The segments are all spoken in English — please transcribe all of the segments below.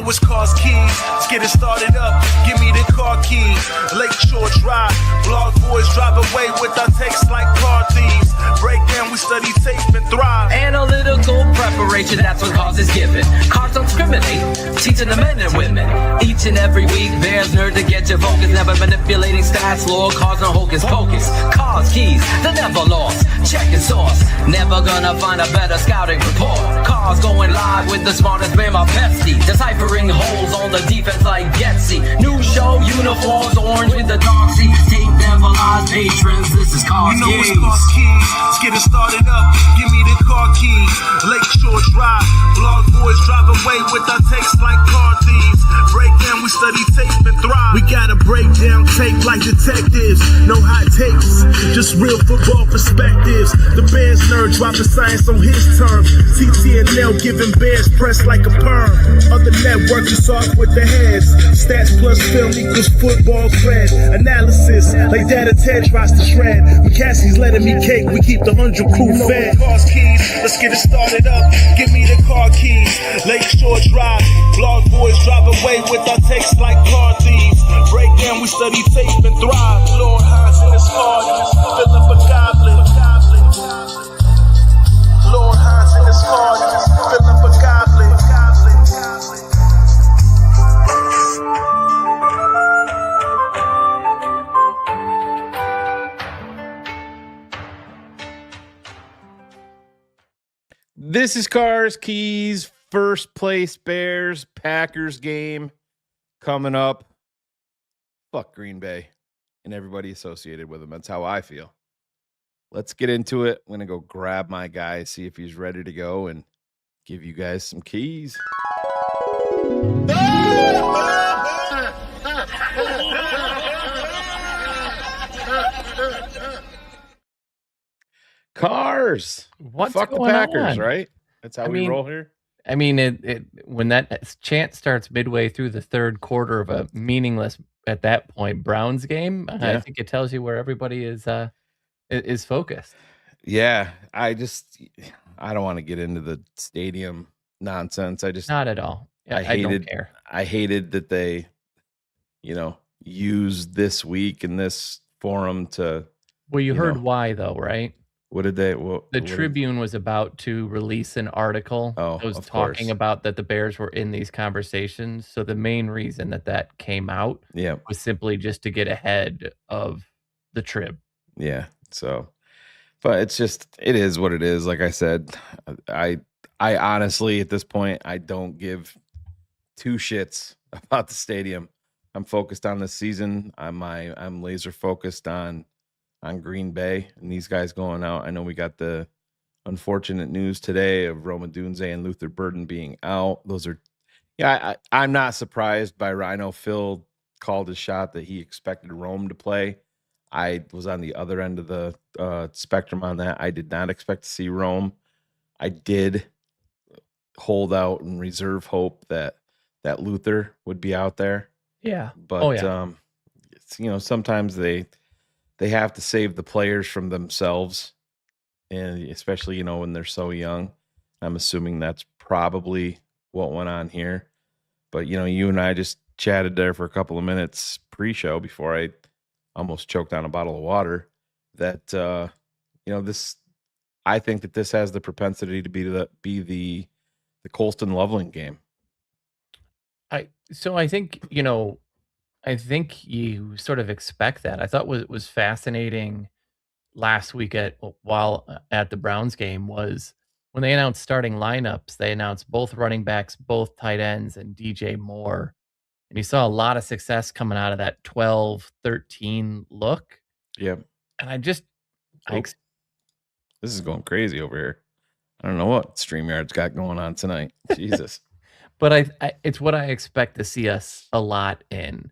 know it's Cars Keys. Let's get it started up. Give me the car keys. Lakeshore Drive. Blog boys drive away with our takes like car thieves. Break down, we study tape and thrive. Analytical preparation, that's what cause is given. Cars don't discriminate, teaching the men and women. Each and every week, there's nerd to get your focus. Never manipulating stats, lore, cars no hocus pocus. Cars keys, they never lost. Checking source, never gonna find a better scouting report. Cars going live with the smartest man, my bestie. Deciphering holes on the defense like Getsy. New show, uniforms, orange with the dark seat. Tape never lies, patrons, this is Cars You know Keys. it's Cars Keys. Let's get it started up. Give me the car keys. Lakeshore Drive. Blog boys drive away with our takes like car thieves. Break down, we study tape and thrive. We gotta break down tape like detectives. No hot takes, just real football perspectives. The Bears nerd dropping science on his terms. TTNL giving Bears press like a perm. Other network is off with the heads. Stats plus film equals football cred. Analysis like data Ted tries to shred. McCaskey's letting me cake, we keep the 100 crew fed. Cars keys, let's get it started up. Give me the car keys. Lakeshore Drive. Blog boys drive away with our takes like car thieves. Break down, we study tape and thrive. Lord Hines in his car, fill up a goblin. Lord Hines in his car, fill up a goblin. This is Cars Keys, first place Bears Packers game coming up. Fuck Green Bay and everybody associated with them. That's how I feel. Let's get into it. I'm going to go grab my guy, see if he's ready to go, and give you guys some keys. Cars. What's Fuck the going Packers, on? right? That's how we roll here. I mean, when that chant starts midway through the third quarter of a meaningless, at that point, Browns game, I think it tells you where everybody is focused. Yeah, I don't want to get into the stadium nonsense. Not at all. I don't care. I hated that they, used this week in this forum to. Well, you heard why though, right? What did they? The Tribune was about to release an article that was talking about that the Bears were in these conversations. So the main reason that came out was simply just to get ahead of the Trib. Yeah. So, but it is what it is. Like I said, I honestly, at this point, I don't give two shits about the stadium. I'm focused on this season. I'm laser focused on Green Bay and these guys going out. I know we got the unfortunate news today of Roma Dunze and Luther Burden being out. Those are, I'm not surprised by Rhino. Phil called his shot that he expected Rome to play. I was on the other end of the spectrum on that. I did not expect to see Rome. I did hold out and reserve hope that Luther would be out there. Yeah. But, sometimes they have to save the players from themselves, and especially, when they're so young. I'm assuming that's probably what went on here. But, you and I just chatted there for a couple of minutes pre-show before I almost choked on a bottle of water. That, I think that this has the propensity to be the Colston Loveland game. I think you sort of expect that. I thought what was fascinating last week while at the Browns game was when they announced starting lineups, they announced both running backs, both tight ends, and DJ Moore. And you saw a lot of success coming out of that 12-13 look. Yep. And this is going crazy over here. I don't know what StreamYard's got going on tonight. Jesus. But it's what I expect to see us a lot in.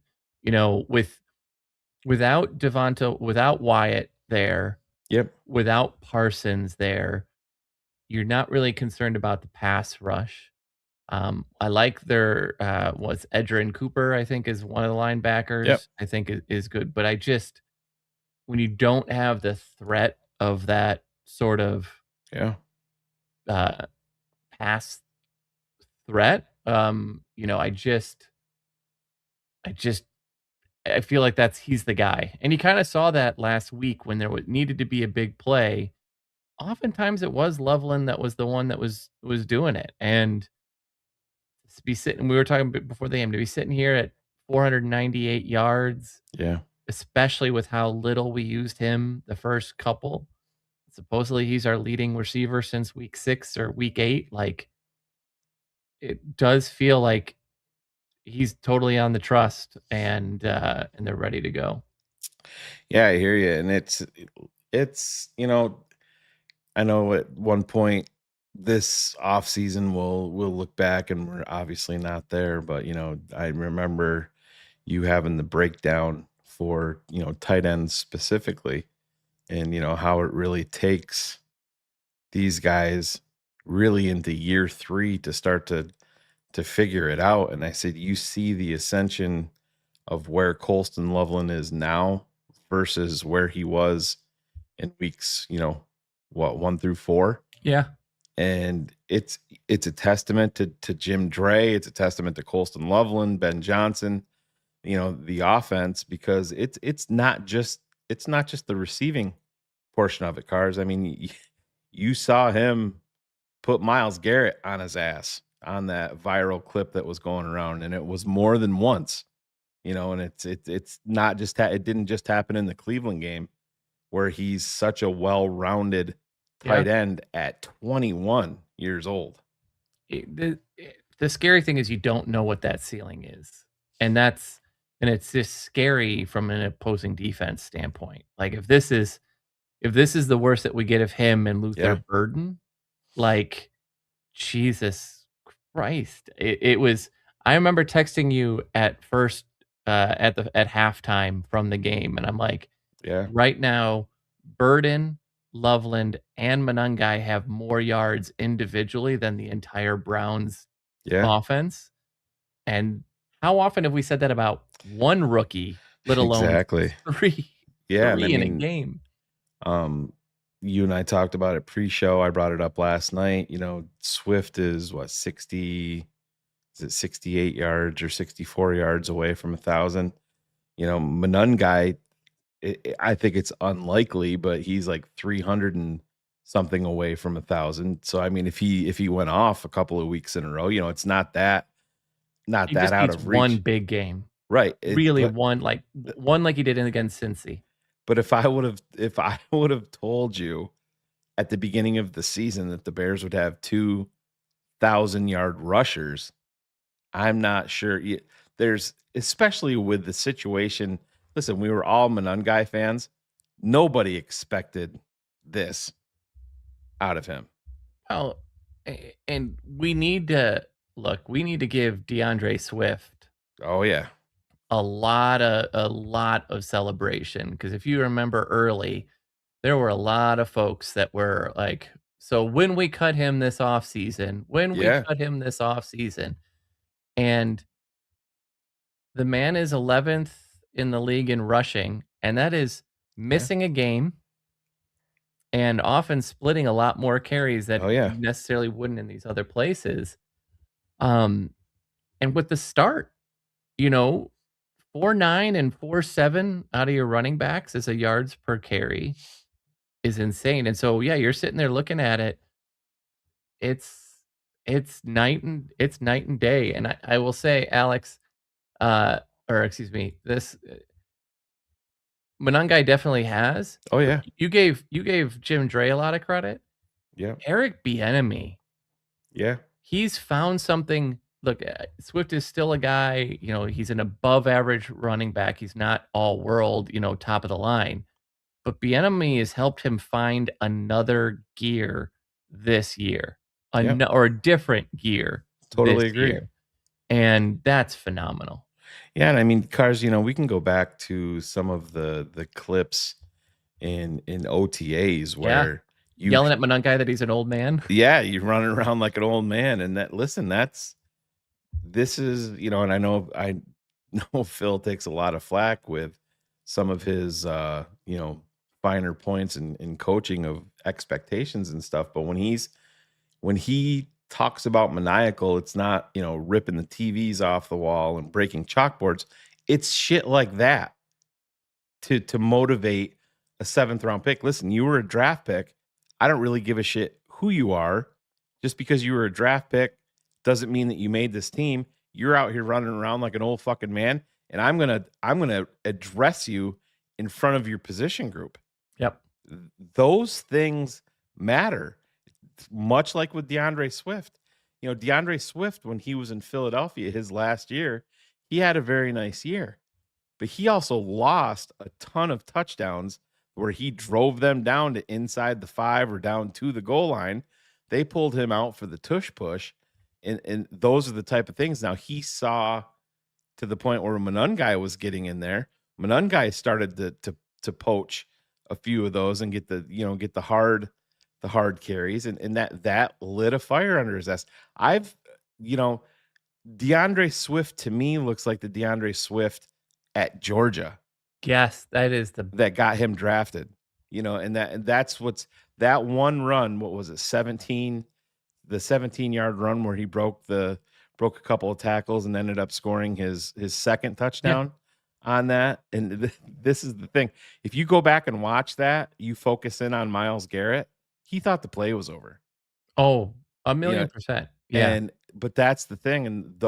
Without Devonta, without Wyatt there, without Parsons there, you're not really concerned about the pass rush. I like their Edgerrin Cooper, I think, is one of the linebackers. I think is good, but when you don't have the threat of that sort of pass threat, I feel like he's the guy. And you kind of saw that last week when there needed to be a big play. Oftentimes it was Loveland that was the one that was doing it. And to be sitting, we were talking before the game, to be sitting here at 498 yards, Yeah. especially with how little we used him the first couple. Supposedly he's our leading receiver since week 6 or week 8. Like, it does feel like he's totally on the trust, and they're ready to go. Yeah, I hear you. And it's I know at one point this off season we'll look back and we're obviously not there, but I remember you having the breakdown for tight ends specifically, and how it really takes these guys really into year 3 to start to figure it out. And I said, you see the ascension of where Colston Loveland is now versus where he was in weeks, 1 through 4. Yeah. And it's a testament to Jim Dre. It's a testament to Colston Loveland, Ben Johnson, the offense, because it's not just the receiving portion of it, Cars. I mean, you saw him put Myles Garrett on his ass on that viral clip that was going around, and it was more than once, and it's not just it didn't just happen in the Cleveland game, where he's such a well-rounded tight end at 21 years old. The scary thing is you don't know what that ceiling is. And it's just scary from an opposing defense standpoint. Like, if this is the worst that we get of him and Luther Burden, like, Jesus Christ. It was, I remember texting you at first at halftime from the game, and I'm like, right now, Burden, Loveland, and Monangai have more yards individually than the entire Browns offense. And how often have we said that about one rookie, let alone exactly three in a game? You and I talked about it pre-show. I brought it up last night. Swift is 68 yards or 64 yards away from 1,000. Monangai, I think it's unlikely, but he's like 300 and something away from 1,000. So I mean, if he went off a couple of weeks in a row, it's not that out of reach. One big game, right? One like he did against Cincy. But if I would have told you at the beginning of the season that the Bears would have 2,000-yard rushers, I'm not sure. There's, especially with the situation. Listen, we were all Monangai fans. Nobody expected this out of him. Oh, and we need to give DeAndre Swift. Oh yeah. A lot of celebration, because if you remember early, there were a lot of folks that were like, so when we cut him this offseason, and the man is 11th in the league in rushing, and that is missing a game and often splitting a lot more carries that you necessarily wouldn't in these other places. And with the start, 4.9 and 4.7 out of your running backs as a yards per carry is insane. And so, you're sitting there looking at it. It's night and day. And I will say, Alex, this Monangai definitely has. Oh yeah. You gave Jim Dre a lot of credit. Yeah. Eric Bieniemy. Yeah. He's found something. Look, Swift is still a guy, he's an above average running back. He's not all world, top of the line. But Bieniemy has helped him find another gear this year, or a different gear. Totally agree. Year. And that's phenomenal. Yeah. And I mean, Cars, we can go back to some of the clips in OTAs where you yelling at Monangai that he's an old man. Yeah. You're running around like an old man. And this is, and I know Phil takes a lot of flack with some of his, finer points in coaching of expectations and stuff. But when he talks about maniacal, it's not, ripping the TVs off the wall and breaking chalkboards. It's shit like that to motivate a 7th round pick. Listen, you were a draft pick. I don't really give a shit who you are. Just because you were a draft pick doesn't mean that you made this team. You're out here running around like an old fucking man, and I'm going to address you in front of your position group. Yep. Those things matter. Much like with DeAndre Swift. DeAndre Swift, when he was in Philadelphia his last year, he had a very nice year. But he also lost a ton of touchdowns where he drove them down to inside the 5 or down to the goal line. They pulled him out for the tush push. And those are the type of things. Now, he saw to the point where Monungai was getting in there. Monungai started to poach a few of those and get the hard carries, and that lit a fire under his ass. DeAndre Swift to me looks like the DeAndre Swift at Georgia. Yes, that got him drafted. And that's what's that one run. What was it? 17, the 17-yard run where he broke a couple of tackles and ended up scoring his second touchdown on that. And this is the thing. If you go back and watch that, you focus in on Myles Garrett. He thought the play was over. Oh, 1,000,000%. Yeah. But that's the thing. And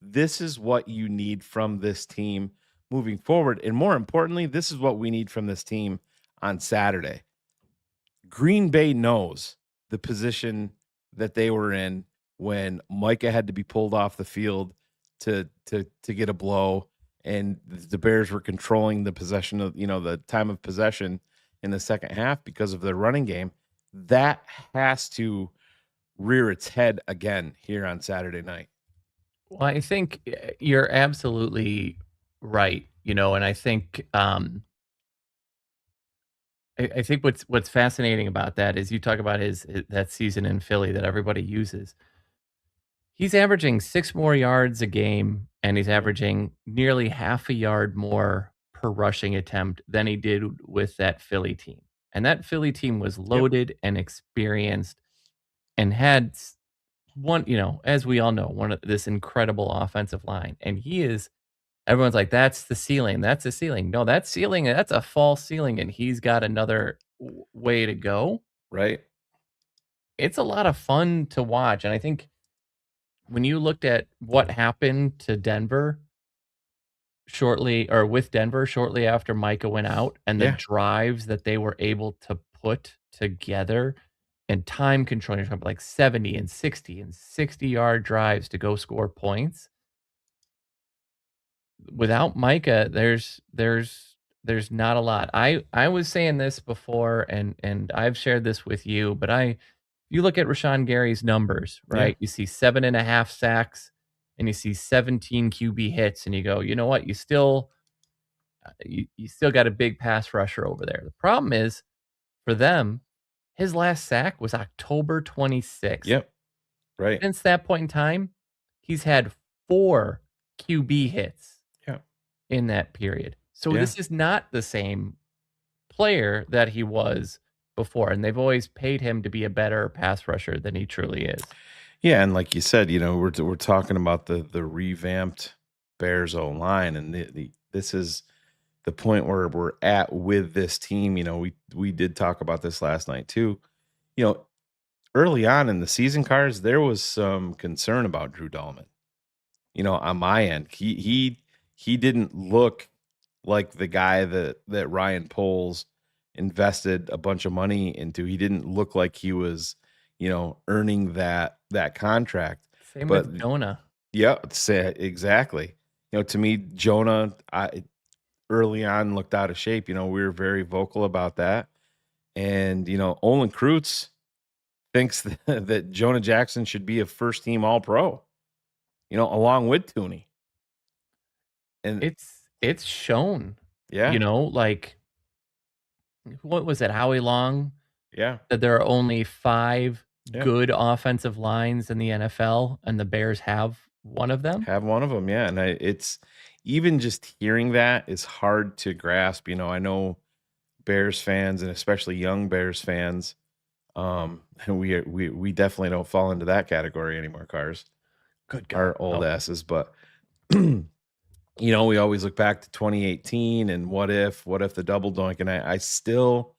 this is what you need from this team moving forward. And more importantly, this is what we need from this team on Saturday. Green Bay knows the position that they were in when Micah had to be pulled off the field to get a blow, and the Bears were controlling the possession of, the time of possession in the second half because of their running game. That has to rear its head again here on Saturday night. Well, I think you're absolutely right. And I think I think what's fascinating about that is you talk about that season in Philly that everybody uses. He's averaging 6 more yards a game, and he's averaging nearly half a yard more per rushing attempt than he did with that Philly team. And that Philly team was loaded and experienced and had one, as we all know, this incredible offensive line. And everyone's like, that's the ceiling. That's the ceiling. No, that's a false ceiling. And he's got another way to go. Right. It's a lot of fun to watch. And I think when you looked at what happened to Denver shortly after Micah went out, and the drives that they were able to put together and time control, you're talking like 70 and 60 and 60-yard drives to go score points. Without Micah, there's not a lot. I was saying this before, and I've shared this with you, but you look at Rashawn Gary's numbers, right? You see 7.5 sacks and you see 17 QB hits, and you go, you know what? You still got a big pass rusher over there. The problem is for them, his last sack was October 26th. Yep. Right. Since that point in time, he's had 4 QB hits in that period. So this is not the same player that he was before, and they've always paid him to be a better pass rusher than he truly is. Yeah, and like you said, we're talking about the revamped Bears O-line, and this is the point where we're at with this team. We did talk about this last night too. Early on in the season cards, there was some concern about Drew Dahlman. On my end, he didn't look like the guy that Ryan Poles invested a bunch of money into. He didn't look like he was, earning that contract. Same with Jonah. Yeah, exactly. To me, Jonah, early on looked out of shape. We were very vocal about that. And, Olin Kreutz thinks that Jonah Jackson should be a first-team All-Pro, along with Tooney. And it's shown. Yeah. Like, what was it, Howie Long? Yeah. That there are only 5 good offensive lines in the NFL, and the Bears have one of them. Yeah. And it's even just hearing that is hard to grasp. I know Bears fans, and especially young Bears fans, And we definitely don't fall into that category anymore, Cars. Good God. Our old asses, but you know, we always look back to 2018 and what if the double doink, and I still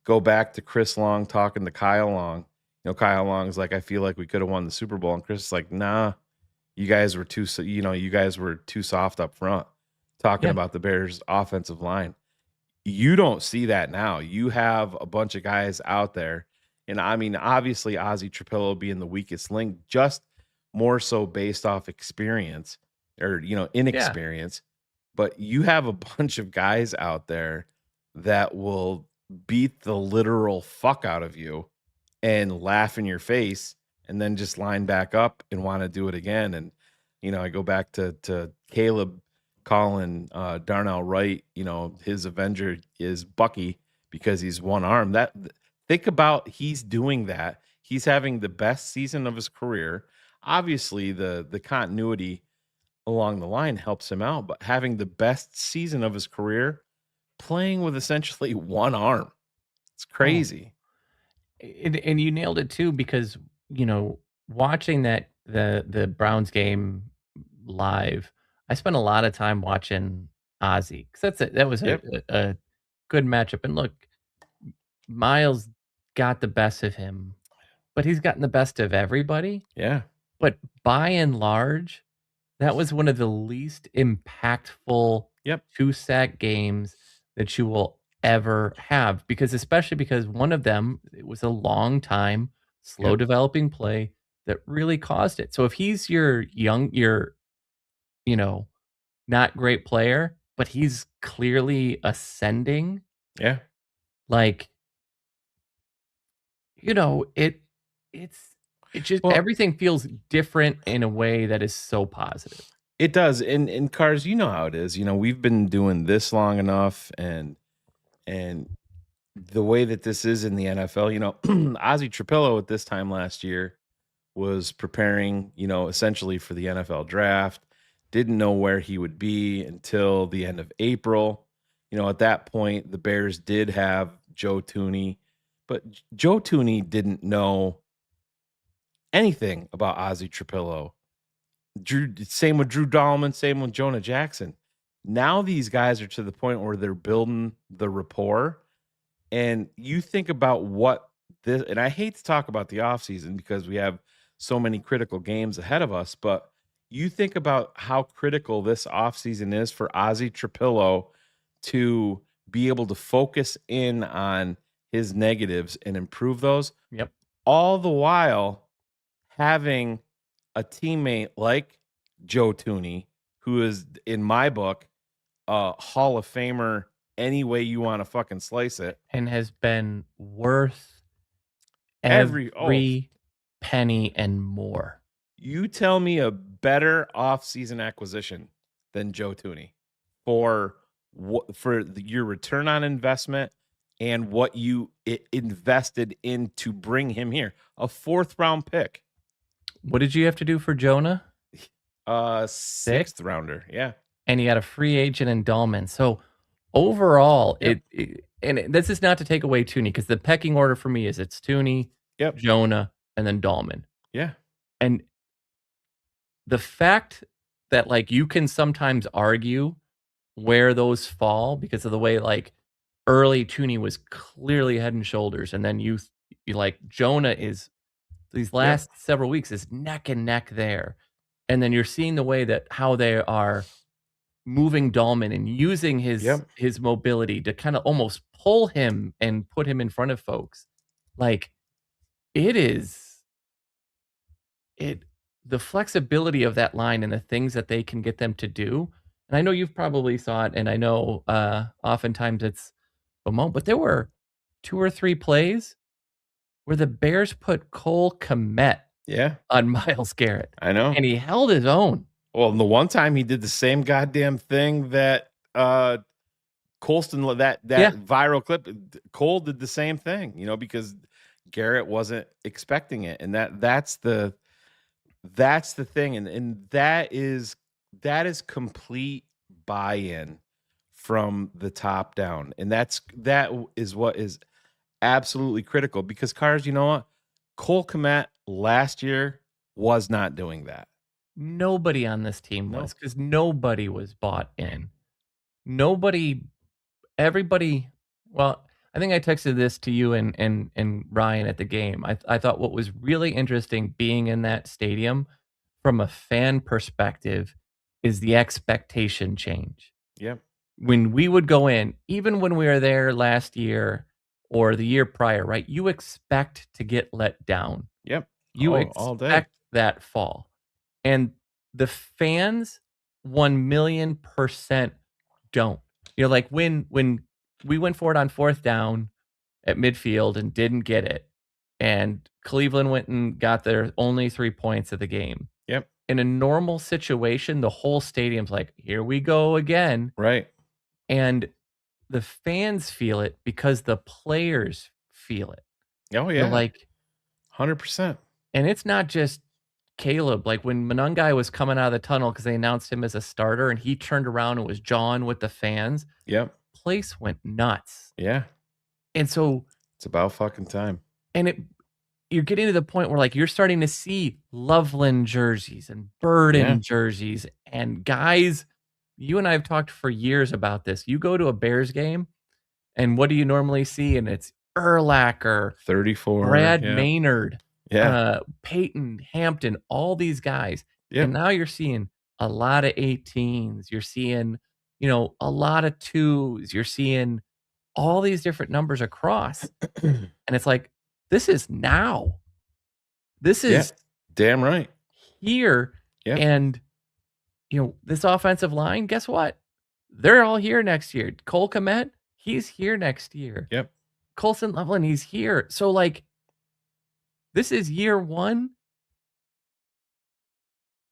go back to Chris Long talking to Kyle Long. You know, Kyle Long's like, I feel like we could have won the Super Bowl, and Chris is like, nah, you guys were too soft up front, talking about the Bears offensive line. You don't see that now. You have a bunch of guys out there, and I mean, obviously Ozzie Trapillo being the weakest link, just more so based off experience or inexperience. But you have a bunch of guys out there that will beat the literal fuck out of you and laugh in your face and then just line back up and want to do it again. And I go back to Caleb calling Darnell Wright, his Avenger is Bucky because he's one arm. Think about, he's doing that. He's having the best season of his career. Obviously, the continuity along the line helps him out, but having the best season of his career, playing with essentially one arm, it's crazy. And you nailed it too, because watching the Browns game live, I spent a lot of time watching Ozzy because that was a good matchup. And look, Miles got the best of him, but he's gotten the best of everybody. Yeah. But by and large, that was one of the least impactful 2-sack games that you will ever have, especially because one of them, it was a long time, slow developing play that really caused it. So if he's your not great player, but he's clearly ascending. Yeah. Like, it just everything feels different in a way that is so positive. It does. In Cars, you know how it is. We've been doing this long enough, and the way that this is in the NFL, Ozzie Trapillo at this time last year was preparing, essentially for the NFL draft. Didn't know where he would be until the end of April. At that point, the Bears did have Joe Thuney, but Joe Thuney didn't know anything about Ozzie Trapillo. Same with Drew Dahlman, same with Jonah Jackson. Now these guys are to the point where they're building the rapport. And you think about what this, and I hate to talk about the offseason because we have so many critical games ahead of us, but you think about how critical this offseason is for Ozzie Trapillo to be able to focus in on his negatives and improve those. Yep. All the while having a teammate like Joe Thuney, who is, in my book, a Hall of Famer any way you want to fucking slice it, and has been worth every penny and more. You tell me a better offseason acquisition than Joe Thuney for your return on investment and what you invested in to bring him here. A 4th round pick. What did you have to do for Jonah? 6th rounder. Yeah. And he got a free agent in Dahlman. So overall, this is not to take away Thuney, because the pecking order for me is it's Thuney, Jonah, and then Dahlman. Yeah. And the fact that you can sometimes argue where those fall because of the way early Thuney was clearly head and shoulders, and then you Jonah is these last several weeks is neck and neck there. And then you're seeing the way that how they are moving Dahlman and using his mobility to kind of almost pull him and put him in front of folks. The flexibility of that line and the things that they can get them to do. And I know you've probably saw it, and I know oftentimes it's a moment, but there were 2 or 3 plays where the Bears put Cole Kmet on Myles Garrett. I know. And he held his own. Well, the one time he did the same goddamn thing that Colston, that viral clip, Cole did the same thing, because Garrett wasn't expecting it. And that's the thing. And that is complete buy-in from the top down. And that is what is absolutely critical because Cars, you know what? Cole Kmet last year was not doing that. Nobody on this team No. was, because nobody was bought in. Nobody, everybody. Well, I think I texted this to you and Ryan at the game. I thought what was really interesting being in that stadium from a fan perspective is the expectation change. Yep. When we would go in, even when we were there last year or the year prior, right? You expect to get let down. Yep. You All day. expect that fall. And the fans 1,000,000% don't. You know, like when we went for it on 4th down at midfield and didn't get it, and Cleveland went and got their only 3 points of the game. Yep. In a normal situation, the whole stadium's like, "Here we go again." Right. And the fans feel it because the players feel it. Oh, They're yeah. like, 100%. and it's not just Caleb. Like when Monangai was coming out of the tunnel because they announced him as a starter and he turned around and was jawing with the fans, Yep. place went nuts. Yeah. And so It's about fucking time. and you're getting to the point where like you're starting to see Loveland jerseys and Burden jerseys and guys. You and I have talked for years about this. You go to a Bears game, and what do you normally see? And it's Urlacher, 34. Brad Maynard, Yeah. Peyton, Hampton, all these guys. Yep. And now you're seeing a lot of 18s. You're seeing, a lot of 2s. You're seeing all these different numbers across. And it's like, this is now. This is damn right here. Yeah. And, this offensive line, guess what? They're all here next year. Cole Kmet, he's here next year. Yep. Colson Loveland, he's here. So, like, this is year 1.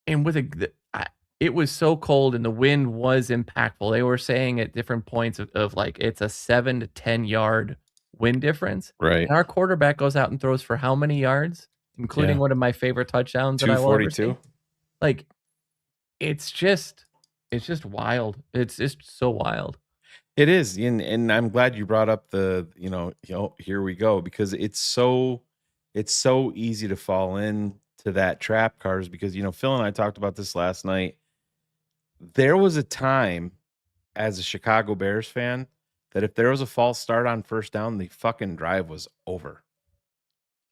And with it was so cold and the wind was impactful. They were saying at different points of like, it's a 7 to 10 yard wind difference. Right. And our quarterback goes out and throws for how many yards, including one of my favorite touchdowns that I will ever see. 242. Like, it's just wild. It's just so wild. It is, and I'm glad you brought up the here we go, because it's so easy to fall into that trap, Cars, because Phil and I talked about this last night. There was a time as a Chicago Bears fan that if there was a false start on 1st down, the fucking drive was over.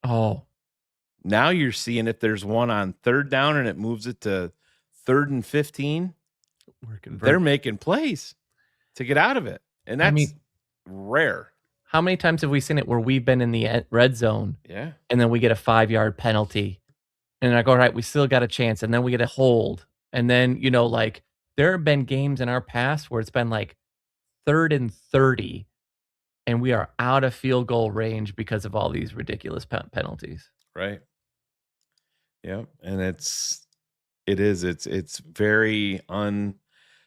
Oh. Now you're seeing if there's one on 3rd down and it moves it to 3rd and 15, they're making plays to get out of it. And that's rare. How many times have we seen it where we've been in the red zone? Yeah. And then we get a 5-yard penalty. And I go, all right, we still got a chance. And then we get a hold. And then, like there have been games in our past where it's been like 3rd and 30 and we are out of field goal range because of all these ridiculous penalties. Right. Yeah. And it's very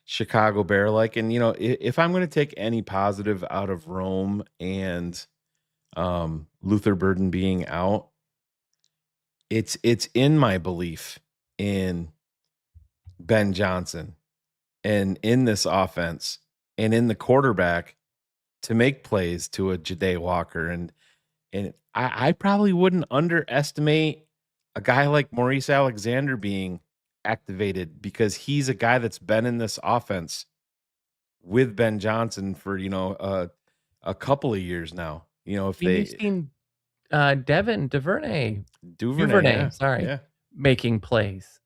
Chicago Bear like. And if I'm going to take any positive out of Rome and Luther Burden being out, it's in my belief in Ben Johnson and in this offense and in the quarterback to make plays to a Ja'Day Walker. And I probably wouldn't underestimate a guy like Maurice Alexander being activated, because he's a guy that's been in this offense with Ben Johnson for a couple of years now. If you've seen Duvernay, making plays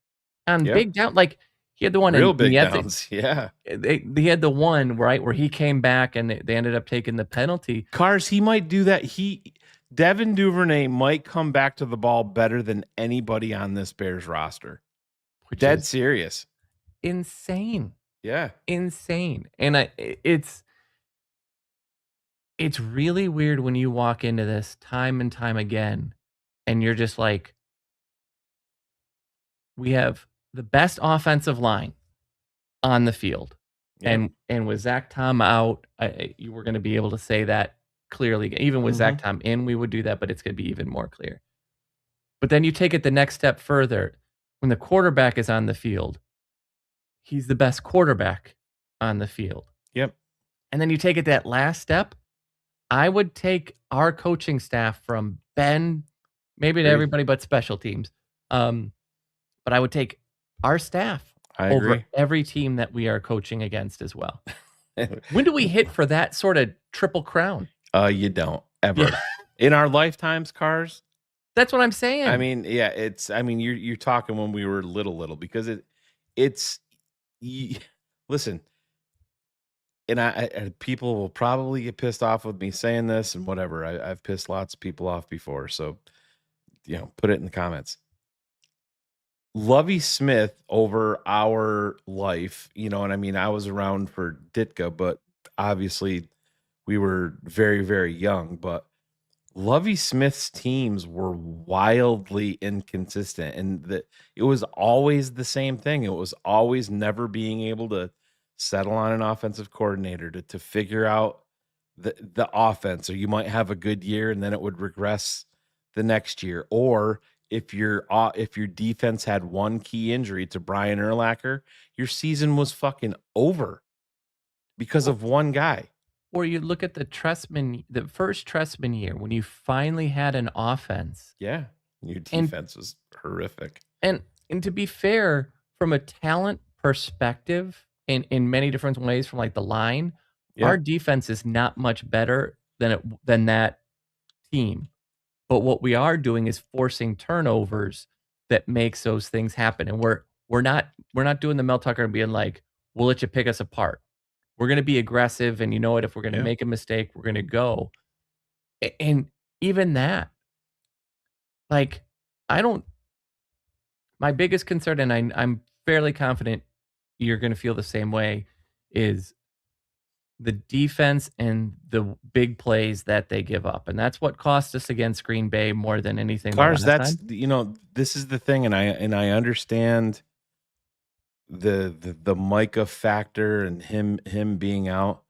on big down, like he had the one real big downs. He had the one where he came back and they ended up taking the penalty. Cars, he might do that. Devin Duvernay might come back to the ball better than anybody on this Bears roster. Dead serious. Insane. Yeah. Insane. And it's really weird when you walk into this time and time again and you're just like, we have the best offensive line on the field. Yeah. And with Zach Tom out, you were going to be able to say that clearly. Even with Zach Tom in, we would do that, but it's going to be even more clear. But then you take it the next step further. When the quarterback is on the field, he's the best quarterback on the field. Yep. And then you take it that last step I would take our coaching staff from Ben, maybe to everybody but special teams. But I would take our staff over every team that we are coaching against as well. When do we hit for that sort of triple crown? You don't ever in our lifetimes, Cars. That's what I'm saying. I mean, yeah, you're talking when we were little because listen, and I people will probably get pissed off with me saying this and whatever. I've pissed lots of people off before, so put it in the comments. Lovie Smith over our life, you know what I mean? I was around for Ditka, but obviously we were very, very young. But Lovie Smith's teams were wildly inconsistent, and it was always the same thing. It was always never being able to settle on an offensive coordinator to figure out the offense, or you might have a good year and then it would regress the next year. Or if your defense had one key injury to Brian Urlacher, your season was fucking over because of one guy. Or you look at the first Trestman year when you finally had an offense. Yeah, your defense was horrific. And to be fair, from a talent perspective, in many different ways, from like the line, our defense is not much better than that team. But what we are doing is forcing turnovers that makes those things happen. And we're not doing the Mel Tucker and being like, we'll let you pick us apart. We're going to be aggressive, and you know what? If we're going to make a mistake, we're going to go. And even that, like, my biggest concern, and I'm fairly confident you're going to feel the same way, is the defense and the big plays that they give up. And that's what cost us against Green Bay more than anything. Cars, this is the thing, and I understand the Micah factor and him being out.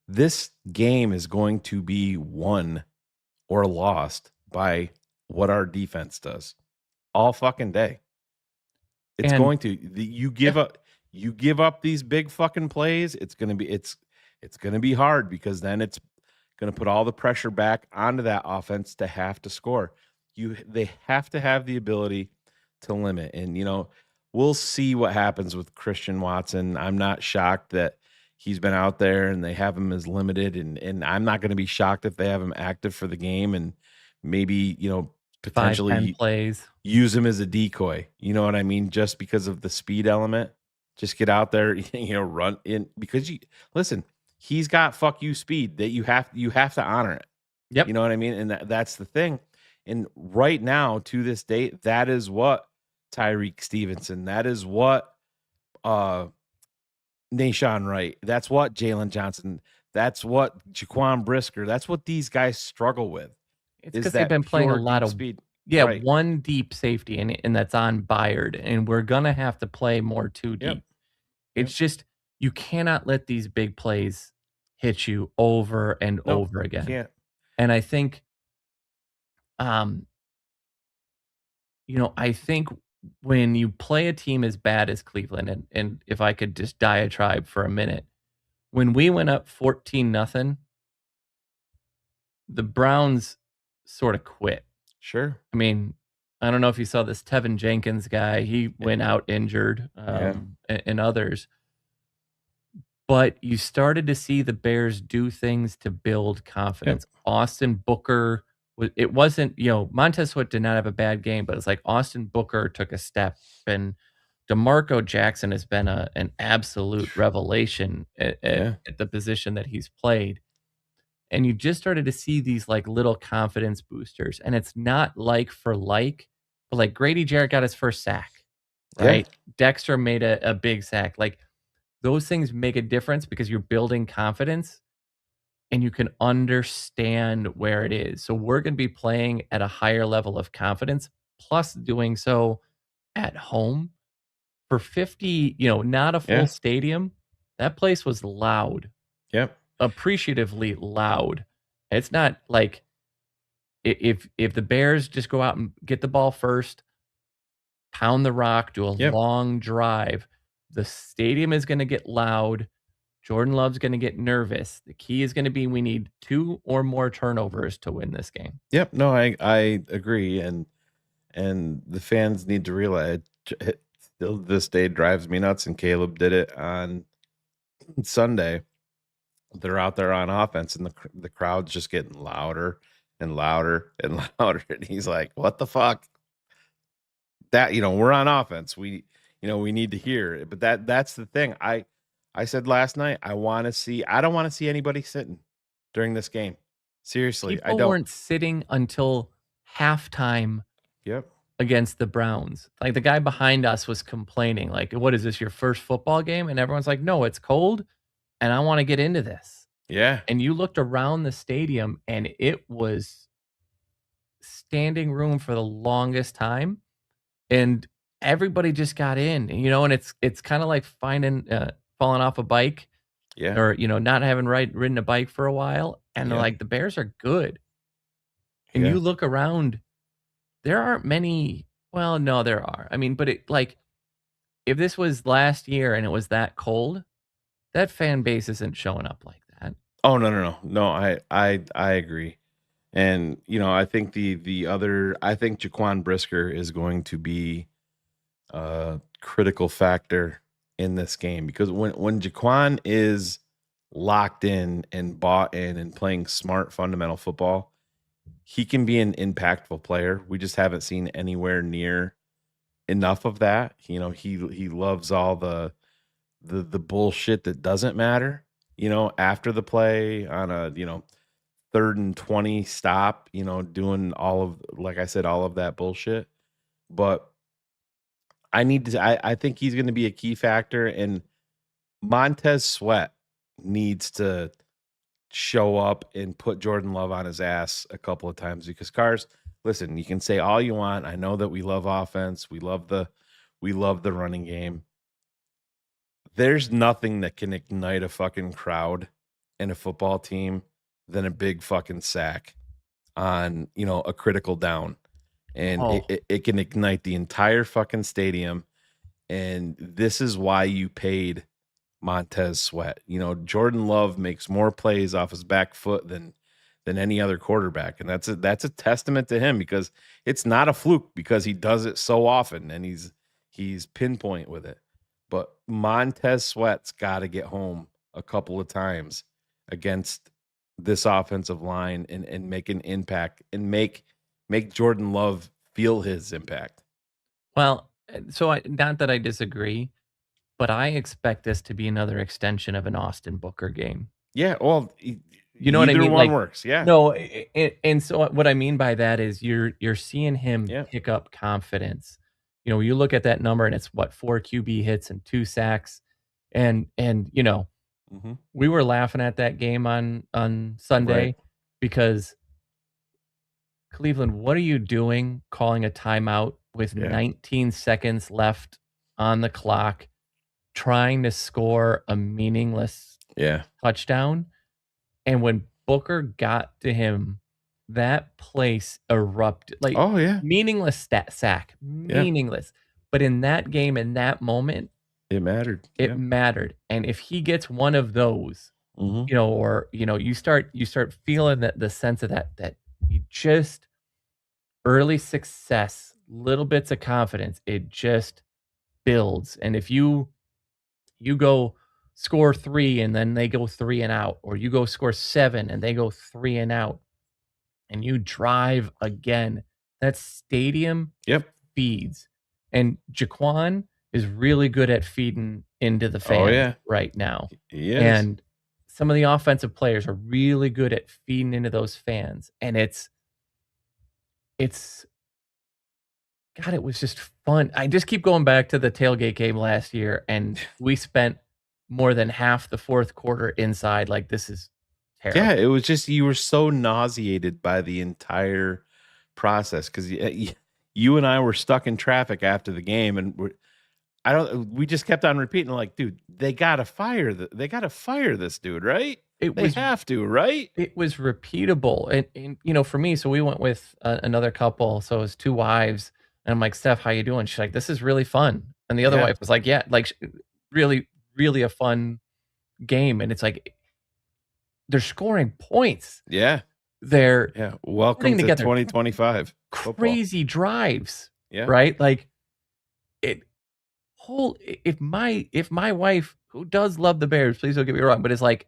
This game is going to be won or lost by what our defense does all fucking day. It's going to you give up these big fucking plays. It's gonna be hard, because then it's gonna put all the pressure back onto that offense to have to score. They have to have the ability to limit, and we'll see what happens with Christian Watson. I'm not shocked that he's been out there and they have him as limited, and I'm not going to be shocked if they have him active for the game and maybe, potentially 5-10 plays. Use him as a decoy. You know what I mean? Just because of the speed element. Just get out there, run in, because he's got fuck you speed that you have to honor it. Yep. You know what I mean? And that's the thing. And right now, to this date, that is what Tyreek Stevenson, that is what Nashawn Wright, that's what Jalen Johnson, that's what Jaquan Brisker, that's what these guys struggle with. It's because they've been playing a lot of speed. Yeah, one deep safety, and that's on Byard, and we're gonna have to play more two deep. It's just, you cannot let these big plays hit you over and over again. You can't. And I think, I think when you play a team as bad as Cleveland, and if I could just diatribe for a minute, when we went up 14-0, the Browns sort of quit. Sure. I mean, I don't know if you saw this Tevin Jenkins guy. He went out injured, and others. But you started to see the Bears do things to build confidence. Austin Booker, it wasn't, Montez Sweat did not have a bad game, but it's like Austin Booker took a step, and DeMarco Jackson has been an absolute revelation at the position that he's played. And you just started to see these like little confidence boosters. And it's not like for like, but like Grady Jarrett got his first sack, right? Yeah. Dexter made a big sack. Like, those things make a difference because you're building confidence and you can understand where it is. So we're going to be playing at a higher level of confidence, plus doing so at home for 50, not a full stadium. That place was loud. Yep. Appreciatively loud. It's not like if the Bears just go out and get the ball first, pound the rock, do a long drive, the stadium is going to get loud. Jordan Love's going to get nervous. The key is going to be we need 2 or more turnovers to win this game. Yep. No, I agree. And the fans need to realize it still to this day drives me nuts. And Caleb did it on Sunday. They're out there on offense and the crowd's just getting louder and louder and louder. And he's like, what the fuck? That, we're on offense. We need to hear it. But that's the thing. I said last night, I don't want to see anybody sitting during this game. Seriously. People weren't sitting until halftime. Yep. Against the Browns. Like the guy behind us was complaining, like, what is this, your first football game? And everyone's like, no, it's cold and I want to get into this. Yeah. And you looked around the stadium and it was standing room for the longest time. And everybody just got in, and it's kind of like falling off a bike. Yeah. Or, not having ridden a bike for a while. And they're like, the Bears are good. And you look around, there aren't many. Well, no, there are. I mean, but if this was last year and it was that cold, that fan base isn't showing up like that. Oh, no. I agree. And, I think I think Jaquan Brisker is going to be a critical factor in this game, because when Jaquan is locked in and bought in and playing smart fundamental football, he can be an impactful player. We just haven't seen anywhere near enough of that. He loves all the bullshit that doesn't matter, after the play on a, 3rd and 20 stop, doing all of, like I said, all of that bullshit. But I think he's going to be a key factor, and Montez Sweat needs to show up and put Jordan Love on his ass a couple of times, because Cars, listen, you can say all you want. I know that we love offense. We love the running game. There's nothing that can ignite a fucking crowd in a football team than a big fucking sack on, a critical down. And it can ignite the entire fucking stadium. And this is why you paid Montez Sweat. Jordan Love makes more plays off his back foot than any other quarterback. And that's a testament to him, because it's not a fluke, because he does it so often and he's pinpoint with it. But Montez Sweat's got to get home a couple of times against this offensive line and make an impact and make Jordan Love feel his impact. Well, so not that I disagree, but I expect this to be another extension of an Austin Booker game. Yeah, well, you know what I mean? Either one works, yeah. No, and so what I mean by that is you're seeing him pick up confidence. You look at that number and it's 4 QB hits and 2 sacks, and we were laughing at that game on Sunday because Cleveland, what are you doing calling a timeout with 19 seconds left on the clock, trying to score a meaningless touchdown? And when Booker got to him, that place erupted. Like, meaningless sack. Meaningless. But in that game, in that moment, it mattered. It mattered. And if he gets one of those, you start feeling that the sense of that you just early success, little bits of confidence, it just builds. And if you go score 3 and then they go 3 and out, or you go score 7 and they go 3 and out, and you drive again, that stadium feeds. And Jaquan is really good at feeding into the fans right now. Yes. And some of the offensive players are really good at feeding into those fans. And it's God, it was just fun. I just keep going back to the tailgate game last year, and we spent more than half the fourth quarter inside. Like, this is terrible. Yeah, it was just, you were so nauseated by the entire process, because you and I were stuck in traffic after the game, and we just kept on repeating, like, dude, they gotta fire this dude, right? They have to, right? It was repeatable, and for me, so we went with another couple, so it was 2 wives, and I'm like, Steph, how you doing? She's like, this is really fun, and the other wife was like, yeah, like, really, really a fun game, and it's like they're scoring points. Yeah. They're Welcome putting to together 2025 football. crazy drives. Yeah. Right? Like if my wife, who does love the Bears, please don't get me wrong, but is like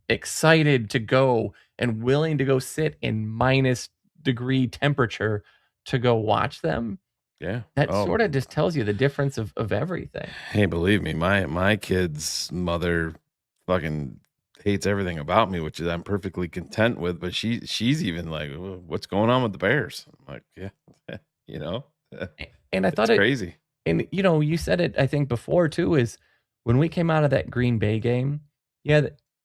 excited to go and willing to go sit in minus degree temperature to go watch them. Yeah. That sort of just tells you the difference of everything. Hey, believe me, my kid's mother fucking hates everything about me, which is I'm perfectly content with. But she's even like, what's going on with the Bears? I'm like, yeah, you know. And I thought it's crazy. And you said it, I think before too, is when we came out of that Green Bay game,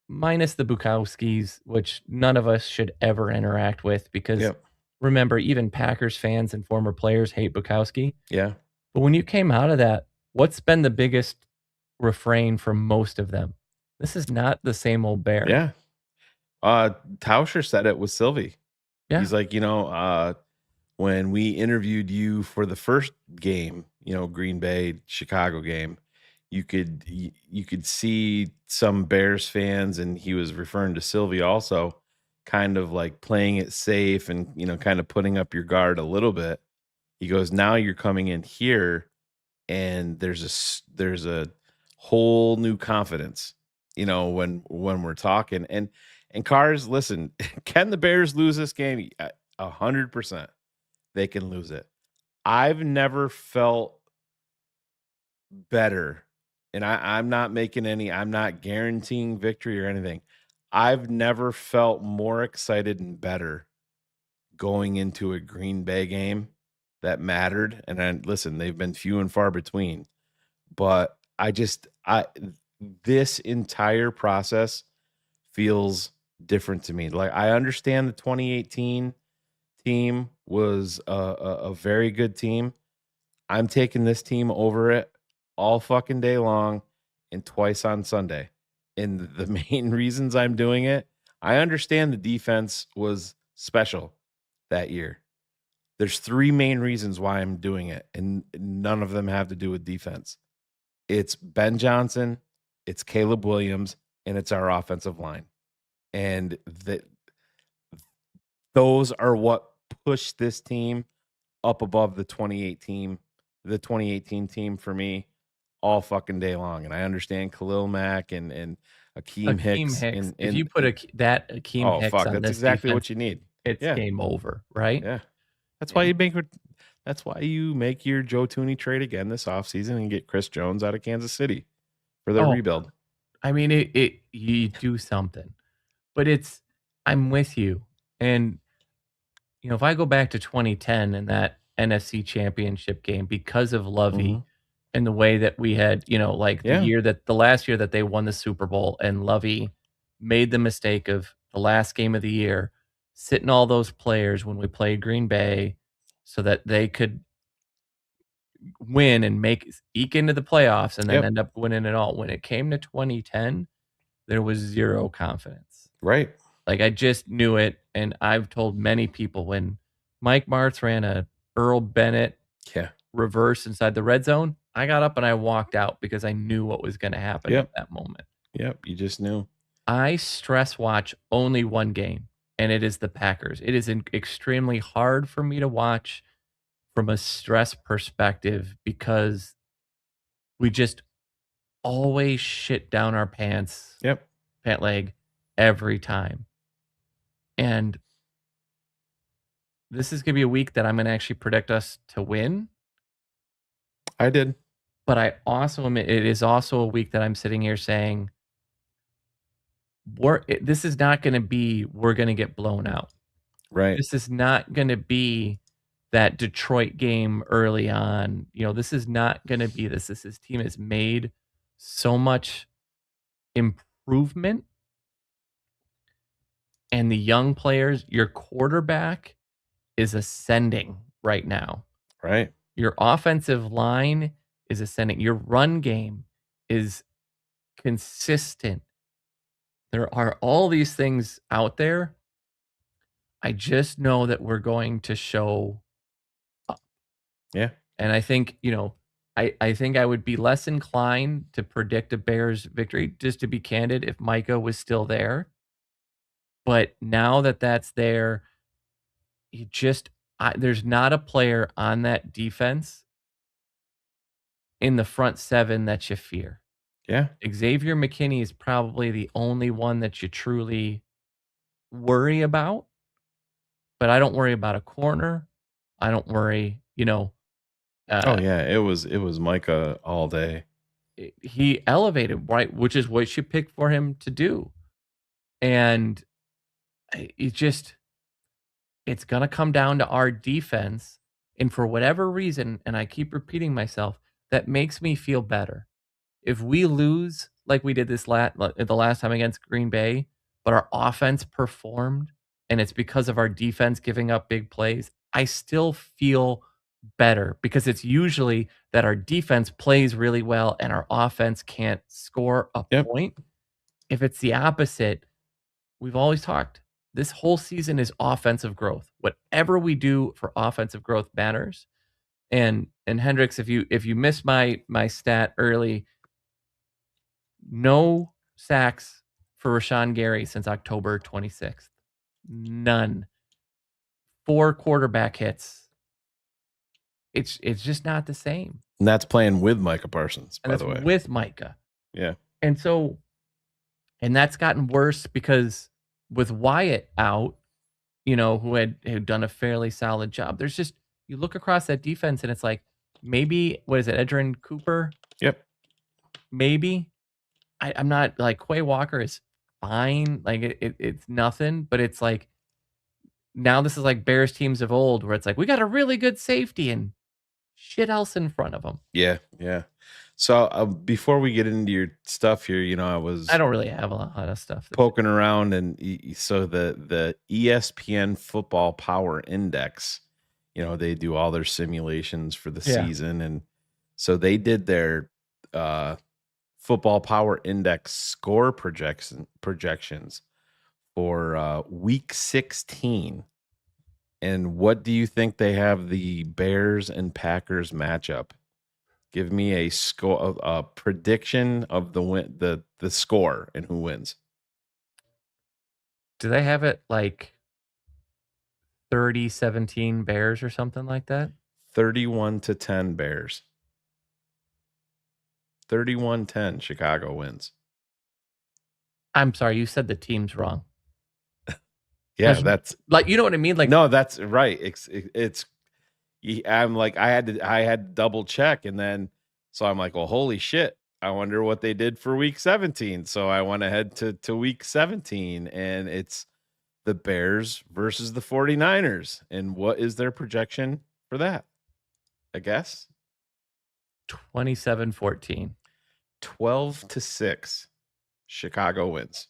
minus the Bukowskis, which none of us should ever interact with because remember, even Packers fans and former players hate Bukowski. Yeah. But when you came out of that, what's been the biggest refrain from most of them? This is not the same old Bear. Yeah. Tauscher said it with Sylvie. Yeah. He's like, when we interviewed you for the first game, Green Bay Chicago game, you could see some Bears fans, and he was referring to Sylvie also, kind of like playing it safe and kind of putting up your guard a little bit. He goes, now you're coming in here, and there's a whole new confidence, when we're talking. And Cars, listen, can the Bears lose this game? 100%. They can lose it. I've never felt better, and I'm not guaranteeing victory or anything. I've never felt more excited and better going into a Green Bay game that mattered. And listen, they've been few and far between, but this entire process feels different to me. Like, I understand the 2018 team was a very good team. I'm taking this team over it all fucking day long and twice on Sunday. And the main reasons I'm doing it, I understand the defense was special that year. There's 3 main reasons why I'm doing it, and none of them have to do with defense. It's Ben Johnson, it's Caleb Williams, and it's our offensive line. And those are what pushed this team up above the 2018 team for me all fucking day long. And I understand Khalil Mack and Akeem Hicks. If you put Akeem Hicks on that's this exactly defense, what you need. It's game over, right? Yeah. That's why you make your Joe Tooney trade again this offseason and get Chris Jones out of Kansas City for their rebuild. I mean, you do something. But I'm with you. And if I go back to 2010 and that NFC Championship game, because of Lovey and the way that we had, the last year that they won the Super Bowl, and Lovey made the mistake of the last game of the year, sitting all those players when we played Green Bay so that they could win and eke into the playoffs and then end up winning it all. When it came to 2010, there was zero confidence. Right. Like, I just knew it, and I've told many people when Mike Martz ran a Earl Bennett reverse inside the red zone, I got up and I walked out because I knew what was going to happen at that moment. Yep, you just knew. I stress watch only one game, and it is the Packers. It is extremely hard for me to watch from a stress perspective because we just always shit down our pants, pant leg, every time. And this is going to be a week that I'm going to actually predict us to win. I did. But I also admit it is also a week that I'm sitting here saying, this is not going to be, we're going to get blown out. Right. This is not going to be that Detroit game early on. This is not going to be this. This team has made so much improvement. And the young players, your quarterback is ascending right now. Right. Your offensive line is ascending. Your run game is consistent. There are all these things out there. I just know that we're going to show up. Yeah. And I think, I think I would be less inclined to predict a Bears victory, just to be candid, if Micah was still there. But now that that's there, you just there's not a player on that defense in the front seven that you fear. Yeah. Xavier McKinney is probably the only one that you truly worry about, but I don't worry about a corner. I don't worry, Oh yeah, it was Micah all day. he elevated, right, which is what you picked for him to do. And it just it's going to come down to our defense, and for whatever reason, and I keep repeating myself, that makes me feel better. If we lose like we did the last time against Green Bay, but our offense performed and it's because of our defense giving up big plays, I still feel better because it's usually that our defense plays really well and our offense can't score a point. If it's the opposite, we've always talked. This whole season is offensive growth. Whatever we do for offensive growth matters. And Hendricks, if you missed my stat early, no sacks for Rashawn Gary since October 26th. None. 4 quarterback hits. It's just not the same. And that's playing with Micah Parsons, by the way. With Micah. Yeah. And that's gotten worse because with Wyatt out, who had done a fairly solid job. There's just, you look across that defense and it's like, maybe, what is it, Edgerrin Cooper? Yep. Maybe. I'm not like, Quay Walker is fine. Like it's nothing, but it's like, now this is like Bears teams of old where it's like, we got a really good safety and shit else in front of them. Yeah. Yeah. So before we get into your stuff here, I don't really have a lot of stuff poking around, and so the ESPN Football Power Index, they do all their simulations for the season, and so they did their Football Power Index score projections for week 16. And what do you think they have the Bears and Packers matchup? Give me a score, a prediction of the score and who wins. Do they have it like 30-17 Bears or something like that? 31-10 Bears. 31-10 Chicago wins. I'm sorry, you said the team's wrong. Yeah, that's like, you know what I mean? Like, no, that's right. It's I'm like, I had to double check, and then so I'm like, well, holy shit, I wonder what they did for week 17. So I went ahead to week 17, and it's the Bears versus the 49ers. And what is their projection for that? I guess 27-14. 12-6. Chicago wins.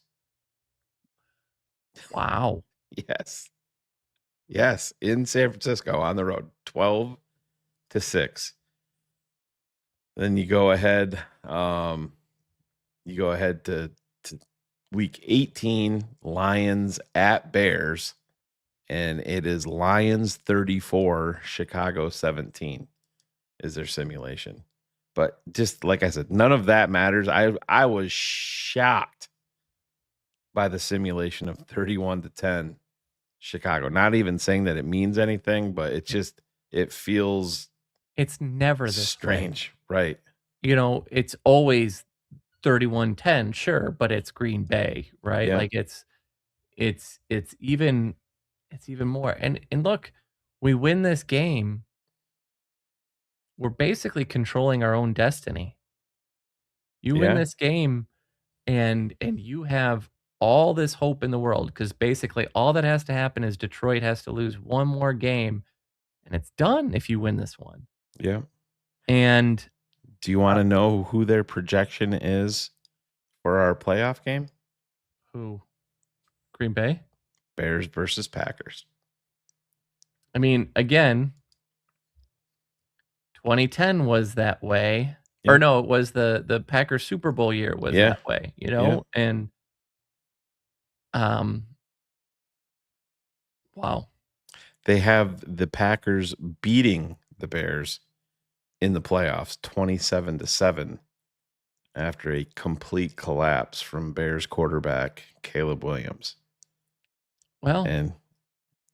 Wow. Yes, in San Francisco on the road, 12-6. Then you go ahead to week 18, Lions at Bears, and it is Lions 34, Chicago 17 is their simulation. But just like I said, none of that matters. I was shocked by the simulation of 31-10 Chicago. Not even saying that it means anything, but it feels, it's never this strange, right? It's always 31-10, sure, but it's Green Bay, right? Yeah. Like it's even more. And look, we win this game, we're basically controlling our own destiny. You win this game and you have all this hope in the world, because basically all that has to happen is Detroit has to lose one more game and it's done if you win this one. Yeah. And do you want to know who their projection is for our playoff game? Who? Green Bay? Bears versus Packers. I mean, again, 2010 was that way. Or no, it was the Packers Super Bowl year was that way, and wow. They have the Packers beating the Bears in the playoffs, 27-7, after a complete collapse from Bears quarterback Caleb Williams. Well, and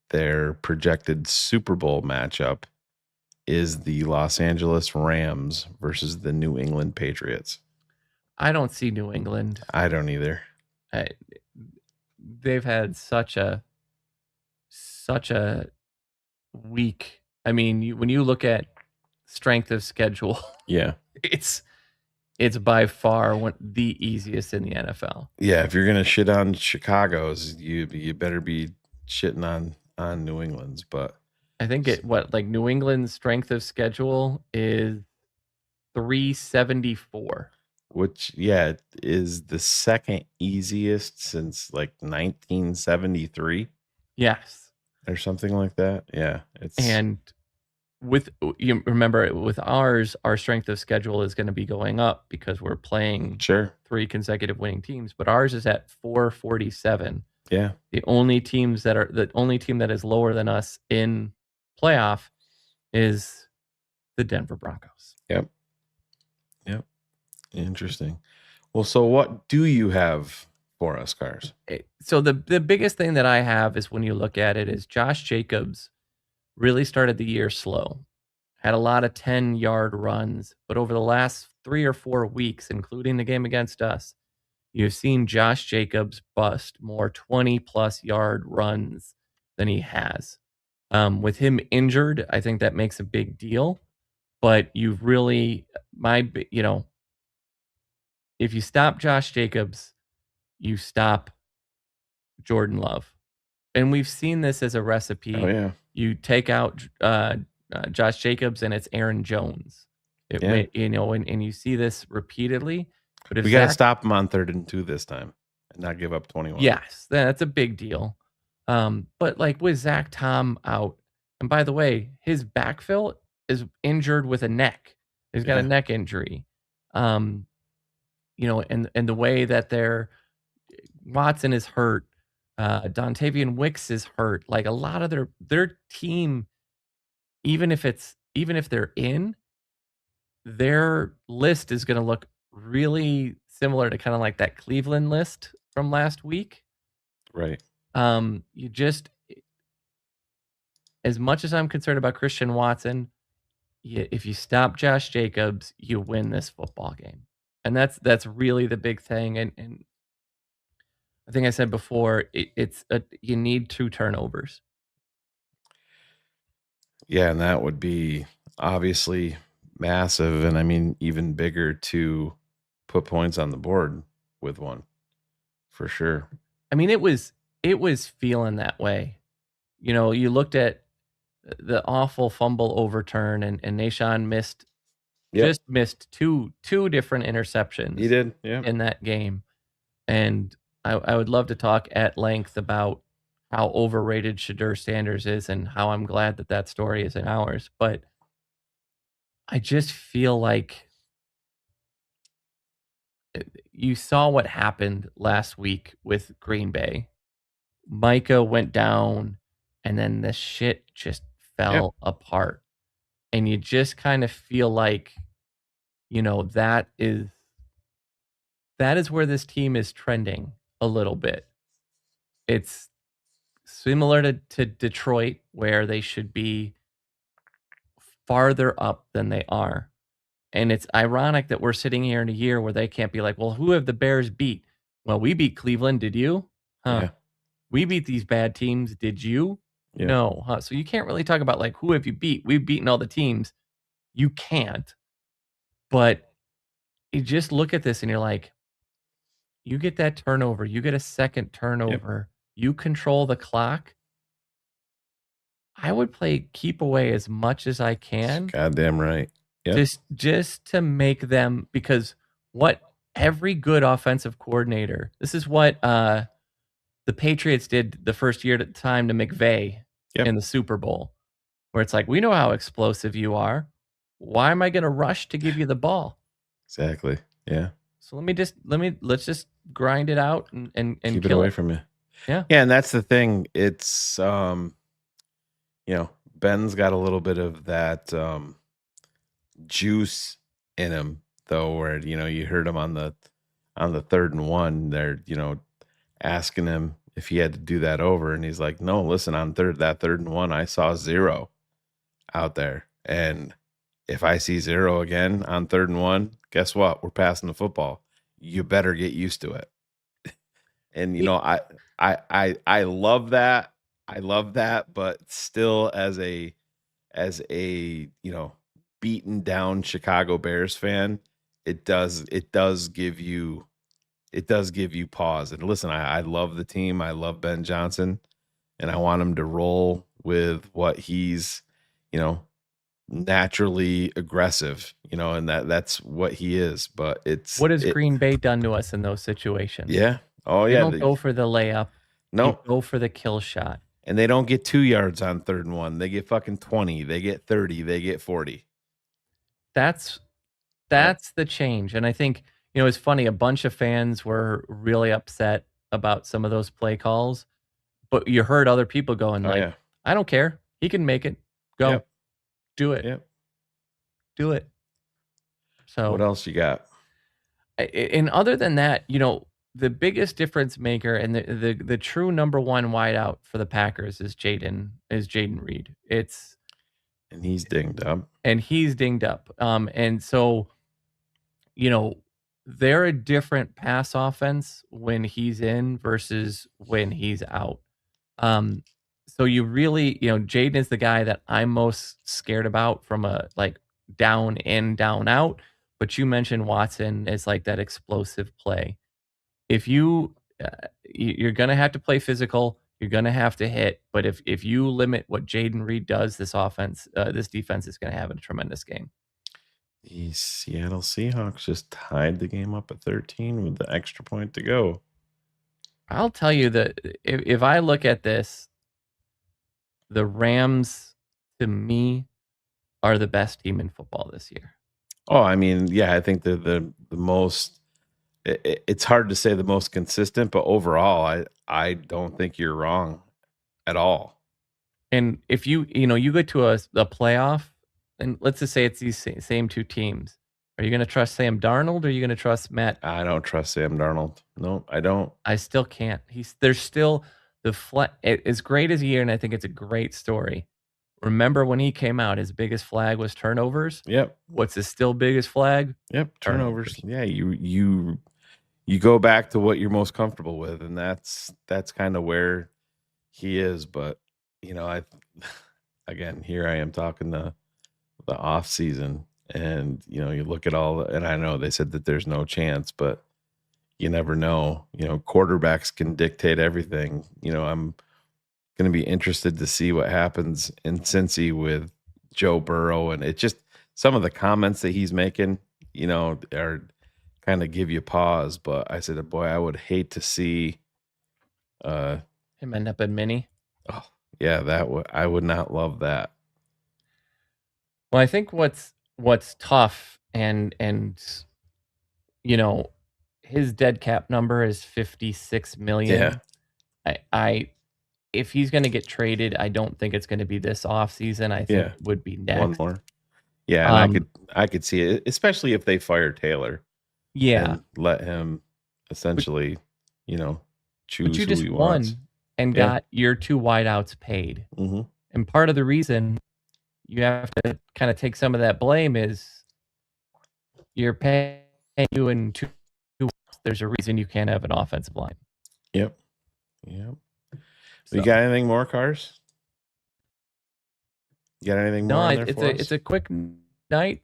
their projected Super Bowl matchup is the Los Angeles Rams versus the New England Patriots. I don't see New England. I don't either. They've had such a weak. I mean, when you look at strength of schedule, Yeah. it's by far the easiest in the NFL. Yeah, if you're gonna shit on Chicago's, you better be shitting on New England's. But I think New England's strength of schedule is 374. which is the second easiest since like 1973 Yes. or something like that. Yeah, And you remember with ours, our strength of schedule is going to be going up because we're playing sure 3 consecutive winning teams, but ours is at 447. Yeah. The only team that is lower than us in playoff is the Denver Broncos. Yep. Interesting. Well, so what do you have for us, Cars? So the biggest thing that I have is when you look at it is Josh Jacobs really started the year slow. Had a lot of 10-yard runs, but over the last 3 or 4 weeks, including the game against us, you've seen Josh Jacobs bust more 20-plus yard runs than he has. With him injured, I think that makes a big deal. But you've really, if you stop Josh Jacobs, you stop Jordan Love. And we've seen this as a recipe. Oh, yeah. You take out Josh Jacobs and it's Aaron Jones. And you see this repeatedly. But we got to stop him on 3rd and 2 this time and not give up 21. Yes, that's a big deal. But like with Zach Tom out, and by the way, his backfill is injured with a neck. He's got a neck injury. And the way that Watson is hurt, Dontavian Wicks is hurt. Like a lot of their team, even if they're in, their list is going to look really similar to kind of like that Cleveland list from last week. Right. You just, as much as I'm concerned about Christian Watson, if you stop Josh Jacobs, you win this football game. And that's really the big thing. And I think I said before, you need 2 turnovers. Yeah, and that would be obviously massive, and I mean even bigger to put points on the board with one, for sure. I mean, it was feeling that way. You looked at the awful fumble overturn, and Nashawn missed two different interceptions. He did, yeah, in that game. And I would love to talk at length about how overrated Shadur Sanders is and how I'm glad that story is in ours. But I just feel like you saw what happened last week with Green Bay. Micah went down, and then the shit just fell apart. And you just kind of feel like, that is where this team is trending a little bit. It's similar to Detroit, where they should be farther up than they are. And it's ironic that we're sitting here in a year where they can't be like, well, who have the Bears beat? Well, we beat Cleveland. Did you? Huh? Yeah. We beat these bad teams. Did you? Yeah. No. Huh? So you can't really talk about like, who have you beat? We've beaten all the teams. You can't. But you just look at this and you're like, you get that turnover. You get a second turnover. Yep. You control the clock. I would play keep away as much as I can. Goddamn right. Yep. Just to make them, because what every good offensive coordinator, this is what the Patriots did the first year at a time to McVay in the Super Bowl, where it's like, we know how explosive you are. Why am I going to rush to give you the ball? Exactly. Yeah. So let's just grind it out and keep it away from you. Yeah. Yeah. And that's the thing. It's, Ben's got a little bit of that, juice in him though, where you heard him on the 3rd and 1. They're asking him if he had to do that over, and he's like, "No, listen, on 3rd and 1, I saw 0 out there, and if I see 0 again on 3rd and 1, guess what? We're passing the football. You better get used to it." And I love that. I love that, but still, as a beaten down Chicago Bears fan, it does give you pause. And listen, I love the team. I love Ben Johnson, and I want him to roll with what he's, naturally aggressive, and that's what he is. But what has Green Bay done to us in those situations? Yeah. Oh, They yeah. don't go for the layup. No. They go for the kill shot. And they don't get 2 yards on 3rd and 1. They get fucking 20. They get 30. They get 40. That's the change. And I think, it's funny. A bunch of fans were really upset about some of those play calls, but you heard other people going like, I don't care. He can make it. Go. Yep. Do it. Yep. Do it. So what else you got? And other than that, the biggest difference maker and the true number one wideout for the Packers is Jaden Reed. And he's dinged up. And so, they're a different pass offense when he's in versus when he's out. So you really, Jaden is the guy that I'm most scared about from a down in, down out. But you mentioned Watson as that explosive play. If you're going to have to play physical, you're going to have to hit. But if you limit what Jaden Reed does, this defense is going to have a tremendous game. The Seattle Seahawks just tied the game up at 13 with the extra point to go. I'll tell you that if I look at this, the Rams, to me, are the best team in football this year. Oh, I mean, yeah, I think they're the most. It's hard to say the most consistent, but overall, I don't think you're wrong at all. And if you go to a playoff, and let's just say it's these same two teams, are you going to trust Sam Darnold or are you going to trust Matt? I don't trust Sam Darnold. No, I don't. I still can't. There's still as great as a year, and I think it's a great story. Remember when he came out, his biggest flag was turnovers? Yep. What's his still biggest flag? Yep, turnovers. Yeah, you go back to what you're most comfortable with, and that's kind of where he is. But again, here I am talking the off season, and you look at and I know they said that there's no chance, but you never know. Quarterbacks can dictate everything. I'm going to be interested to see what happens in Cincy with Joe Burrow, and it just some of the comments that he's making, are kind of give you pause. But I said, boy, I would hate to see him end up in mini. Oh yeah, I would not love that. Well, I think what's tough and his dead cap number is $56 million. Yeah. If he's going to get traded, I don't think it's going to be this offseason. I think it would be next. One more. Yeah, and I could see it, especially if they fire Taylor. Yeah. And let him essentially, choose but you who just he wants. won and got your 2 wideouts paid. Mm-hmm. And part of the reason you have to kind of take some of that blame is you're paying you in 2. There's a reason you can't have an offensive line. Yep. You got anything more, Cars? You got anything more? No, it's a quick night.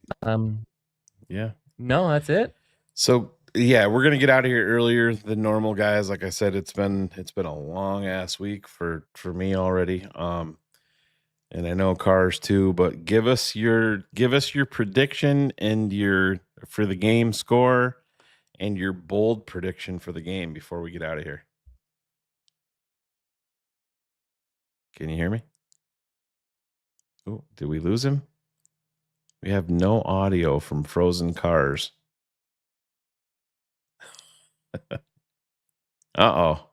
Yeah. No, that's it. So yeah, we're gonna get out of here earlier than normal, guys. Like I said, it's been a long ass week for me already. And I know Cars too, but give us your prediction and for the game score and your bold prediction for the game before we get out of here. Can you hear me? Oh, did we lose him? We have no audio from Frozen Cars. Uh-oh.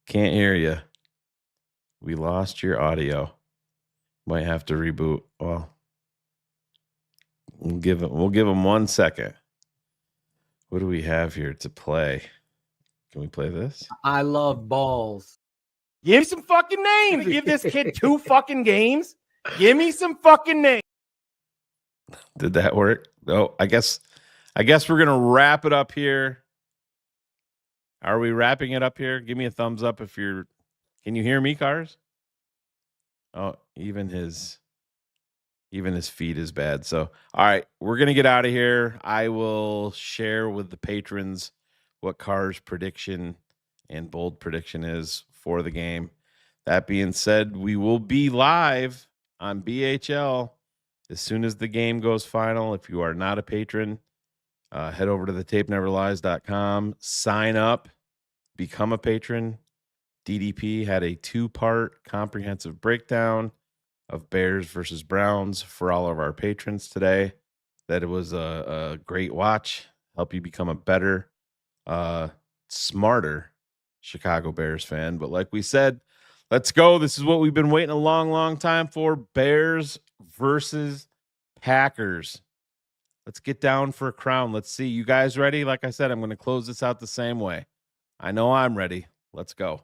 Can't hear you. We lost your audio. Might have to reboot. Well, we'll give them 1 second. What do we have here to play? Can we play this? I love balls. Give me some fucking names. Give this kid 2 fucking games. Give me some fucking names. Did that work? Oh, I guess we're gonna wrap it up here. Are we wrapping it up here? Give me a thumbs up if you're. Can you hear me, Cars? Oh, even his feed is bad. So, all right, we're going to get out of here. I will share with the patrons what Carr's prediction and bold prediction is for the game. That being said, we will be live on BHL as soon as the game goes final. If you are not a patron, head over to thetapeneverlies.com, sign up, become a patron. DDP had a 2-part comprehensive breakdown of Bears versus Browns for all of our patrons today. That it was a great watch. Help you become a better, smarter Chicago Bears fan. But like we said, let's go. This is what we've been waiting a long, long time for. Bears versus Packers. Let's get down for a crown. Let's see. You guys ready? Like I said, I'm going to close this out the same way. I know I'm ready. Let's go.